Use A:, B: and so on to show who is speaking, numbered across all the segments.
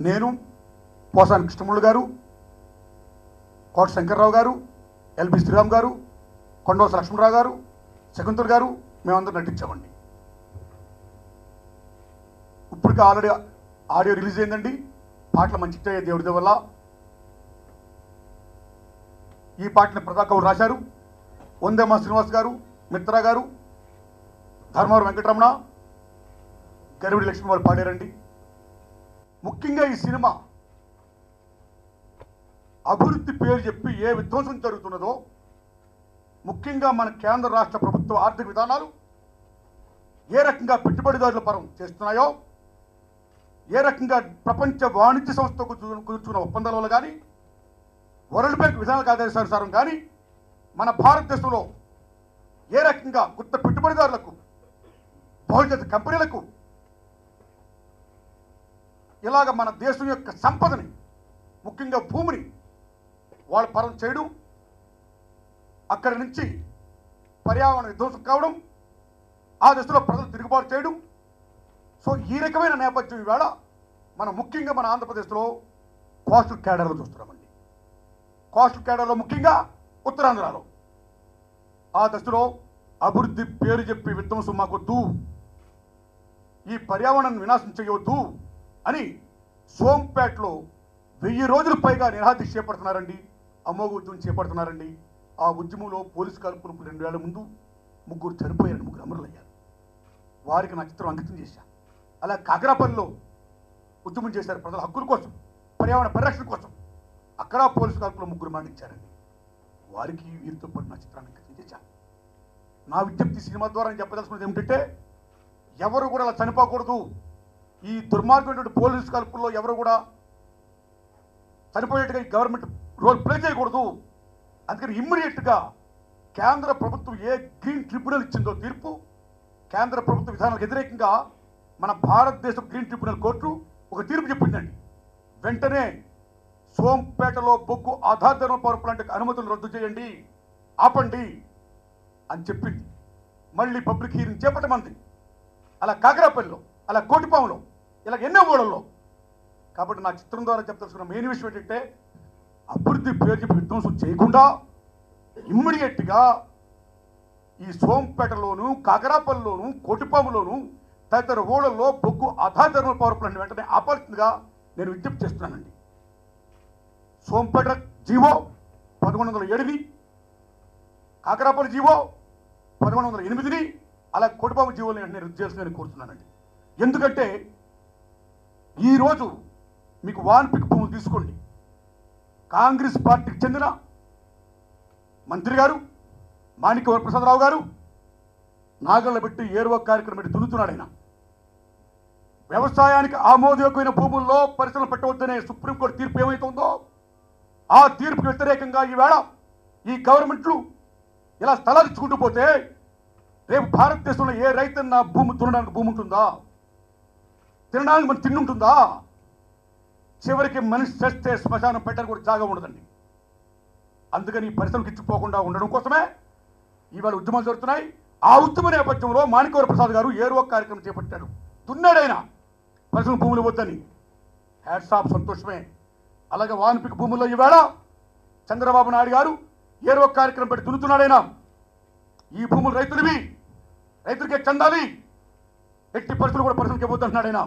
A: నేను, పోసాని కృష్ణములు గారు, కోట శంకర్రావు గారు, ఎల్బి శ్రీరామ్ గారు, కొండవలస లక్ష్మణరావు గారు, శకుంతల్ గారు మేమందరం నటించామండి. ఇప్పటికీ ఆల్రెడీ ఆడియో రిలీజ్ అయిందండి. పాటలు మంచిగా దేవుడి వల్ల. ఈ పాటని ప్రతాప్ గౌడ్ రాశారు. వందేమా శ్రీనివాస్ గారు, మిత్రా గారు, ధర్మవరం వెంకటరమణ, గరివిడి లక్ష్మి వాళ్ళు పాడారండి. ముఖ్యంగా ఈ సినిమా అభివృద్ధి పేరు చెప్పి ఏ విధ్వంసం జరుగుతున్నదో, ముఖ్యంగా మన కేంద్ర రాష్ట్ర ప్రభుత్వ ఆర్థిక విధానాలు ఏ రకంగా పెట్టుబడిదారుల పరం చేస్తున్నాయో, ఏ రకంగా ప్రపంచ వాణిజ్య సంస్థకు కుదుర్చుకున్న ఒప్పందాల వల్ల కానీ, వరల్డ్ బ్యాంక్ విధానాలకు ఆదేశానుసారం కానీ, మన భారతదేశంలో ఏ రకంగా కొత్త పెట్టుబడిదారులకు, బహుళజాతి కంపెనీలకు ఇలాగ మన దేశం యొక్క సంపదని, ముఖ్యంగా భూమిని వాళ్ళ పరం చేయడం, అక్కడి నుంచి పర్యావరణ విధ్వంసం కావడం, ఆ దశలో ప్రజలు తిరుగుబాటు చేయడం. సో ఈ రకమైన నేపథ్యం ఈవేళ మనం ముఖ్యంగా మన ఆంధ్రప్రదేశ్లో కోస్టల్ క్యాడర్లో చూస్తున్నామండి. కోస్టల్ క్యాడర్లో ముఖ్యంగా ఉత్తరాంధ్రలో ఆ దశలో అభివృద్ధి పేరు చెప్పి విధ్వంసం మాకొద్దు, ఈ పర్యావరణాన్ని వినాశం చేయవద్దు అని సోంపేటలో 1000 రోజులు పైగా నిరాదీక్ష చేపడుతున్నారండి. అమోఘ ఉద్యమం చేపడుతున్నారండి. ఆ ఉద్యమంలో పోలీసు కాల్పులకు 2 ఏళ్ల ముందు 3 చనిపోయారు, 3 అమరులయ్యారు. వారికి నా చిత్రం అంకితం చేశాను. అలా కాకరాపల్లిలో ఉద్యమం చేశారు ప్రజల హక్కుల కోసం, పర్యావరణ పరిరక్షణ కోసం. అక్కడ పోలీసు కాల్పులో 3 మరణించారండి. వారికి వీరితో పాటు నా చిత్రాన్ని అంకితం చేశాను. నా విజ్ఞప్తి సినిమా ద్వారా నేను చెప్పదలుచుకున్నది ఏమిటంటే, ఎవరు కూడా అలా చనిపోకూడదు. ఈ దుర్మార్గమైనటువంటి పోలీసు కాల్పుల్లో ఎవరు కూడా చనిపోయేట్టుగా ఈ గవర్నమెంట్ రోల్ ప్లే చేయకూడదు. అందుకని ఇమ్మీడియట్గా కేంద్ర ప్రభుత్వం ఏ గ్రీన్ ట్రిబ్యునల్ ఇచ్చిందో తీర్పు, కేంద్ర ప్రభుత్వ విధానాలకు వ్యతిరేకంగా మన భారతదేశం గ్రీన్ ట్రిబ్యునల్ కోర్టు ఒక తీర్పు చెప్పిందండి. వెంటనే సోంపేటలో బొగ్గు ఆధార పవర్ ప్లాంట్కి అనుమతులు రద్దు చేయండి, ఆపండి అని చెప్పింది. మళ్ళీ పబ్లిక్ హీరింగ్ చేపట్టమంది. అలా కాకరాపల్లిలో, అలా కోటిపాములో, ఇలా ఎన్నో ఊళ్ళల్లో. కాబట్టి నా చిత్రం ద్వారా చెప్తాల్సిన మెయిన్ విషయం ఏంటంటే, అభివృద్ధి పేరు చెప్పి విధ్వంసం చేయకుండా ఇమ్మీడియట్గా ఈ సోంపేటలోను, కాకరాపల్లిలోను, కోటిపాములోను తదితర ఊళ్ళల్లో బొగ్గు ఆధార పవర్ ప్లాంట్ వెంటనే ఆపాల్సిందిగా నేను విజ్ఞప్తి చేస్తున్నానండి. సోంపేట జీవో 1107ని, కాకరాపల్లి జీవో 1108ని, అలా కోటిపాము జీవోని వెంటనే రద్దు చేస్తుందని కోరుతున్నానండి. ఎందుకంటే ఈరోజు మీకు వాన్పిక్ భూములు తీసుకోండి. కాంగ్రెస్ పార్టీకి చెందిన మంత్రి గారు మాణిక్య వరప్రసాదరావు గారు నాగళ్ళ పెట్టి ఏరువ కార్యక్రమం పెట్టి దున్నుతున్నాడు. ఆయన వ్యవసాయానికి ఆమోదయోగ్యమైన భూముల్లో పరిశ్రమలు పెట్టవద్దనే సుప్రీంకోర్టు తీర్పు ఏమైతుందో, ఆ తీర్పుకు వ్యతిరేకంగా ఈవేళ ఈ గవర్నమెంట్లు ఇలా స్థలాలు ఇచ్చుకుంటూ పోతే రేపు భారతదేశంలో ఏ రైతన్న భూమి దున్నడానికి భూమి ఉంటుందా? తినడానికి మన తిండి ఉంటుందా? చివరికి మనిషి చేస్తే శ్మశానం పెట్టడానికి కూడా జాగా ఉండదండి. అందుకని ఈ పరిశ్రమకి ఇచ్చిపోకుండా ఉండడం కోసమే ఇవాళ ఉద్యమాలు జరుగుతున్నాయి. ఆ ఉద్యమ నేపథ్యంలో మాణిక్య ప్రసాద్ గారు ఏరువ కార్యక్రమం చేపట్టాడు. దున్నాడైనా పరిశ్రమ భూములు వద్దని. హ్యాట్స్ ఆఫ్, సంతోషమే. అలాగే వాన్పిక్ భూముల్లో ఈవేళ చంద్రబాబు నాయుడు గారు ఏరువ కార్యక్రమం పెట్టి దున్నుతున్నాడైనా. ఈ భూములు రైతులవి, రైతులకే చెందాలి, ఎట్టి పరిస్థితులు కూడా పరిశ్రమకి ఇవ్వద్దంటున్నాడైనా.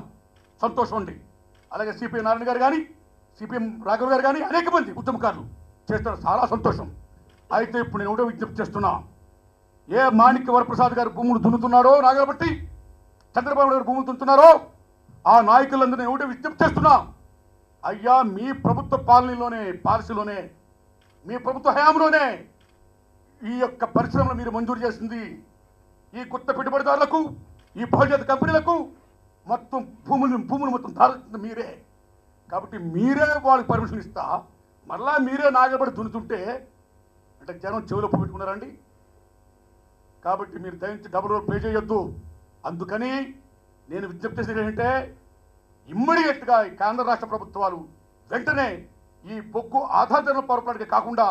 A: సంతోషం అండి. అలాగే సిపిఎం నారాయణ గారు కానీ, సిపిఎం రాఘవ్ గారు కానీ అనేక మంది ఉద్యమకారులు చేస్తున్నారు. చాలా సంతోషం. అయితే ఇప్పుడు నేను ఒకటే విజ్ఞప్తి చేస్తున్నా, ఏ మాణిక్య వరప్రసాద్ గారు భూములు దున్నుతున్నారో, నాగలబట్టి చంద్రబాబు నాయుడు భూములు దున్నుతున్నారో, ఆ నాయకులందరూ నేను ఒకటే విజ్ఞప్తి చేస్తున్నా, అయ్యా మీ ప్రభుత్వ పాలసీలోనే మీ ప్రభుత్వ హయాంలోనే ఈ యొక్క పరిశ్రమలు మీరు మంజూరు చేసింది. ఈ కొత్త పెట్టుబడిదారులకు, ఈ బహుళజాతి కంపెనీలకు మొత్తం భూములు మొత్తం ధారణ మీరే. కాబట్టి మీరే వాళ్ళకి పర్మిషన్ ఇస్తా, మళ్ళా మీరే నాగబడి దున్నుతుంటే అంటే జనం చెవులో పెట్టుకున్నారండి. కాబట్టి మీరు దయించి డబుల్ రోల్ పే చేయొద్దు. అందుకని నేను విజ్ఞప్తి చేసేది ఏంటంటే, ఇమ్మీడియట్గా ఈ కేంద్ర రాష్ట్ర ప్రభుత్వాలు వెంటనే ఈ బొగ్గు ఆధార పవర్ ప్లాంట్కి కాకుండా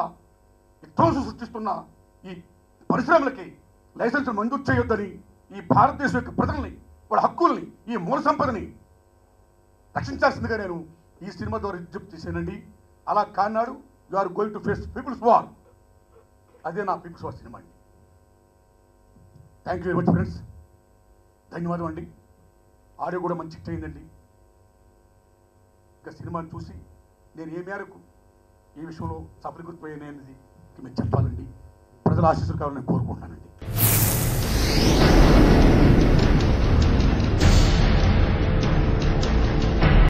A: విధ్వంసం సృష్టిస్తున్న ఈ పరిశ్రమలకి లైసెన్సులు మంజూరు చేయొద్దని, ఈ భారతదేశం యొక్క ప్రజల్ని, వాళ్ళ హక్కుల్ని, ఈ మూల సంపదని రక్షించాల్సిందిగా నేను ఈ సినిమా ద్వారా విజ్ఞప్తి చేశానండి. అలా కాన్నాడు you are going to face people's war. అదే నా పీపుల్స్ వార్ సినిమా అండి. Thank you very much friends. ధన్యవాదం అండి. ఆడియో కూడా మంచి హిట్ అయిందండి. ఇంకా సినిమాని చూసి నేను ఏ మేరకు ఈ విషయంలో సఫలీకృతమయ్యాననేది మీకు చెప్పాలండి. ప్రజల ఆశీస్సులు కావాలని కోరుకుంటున్నానండి.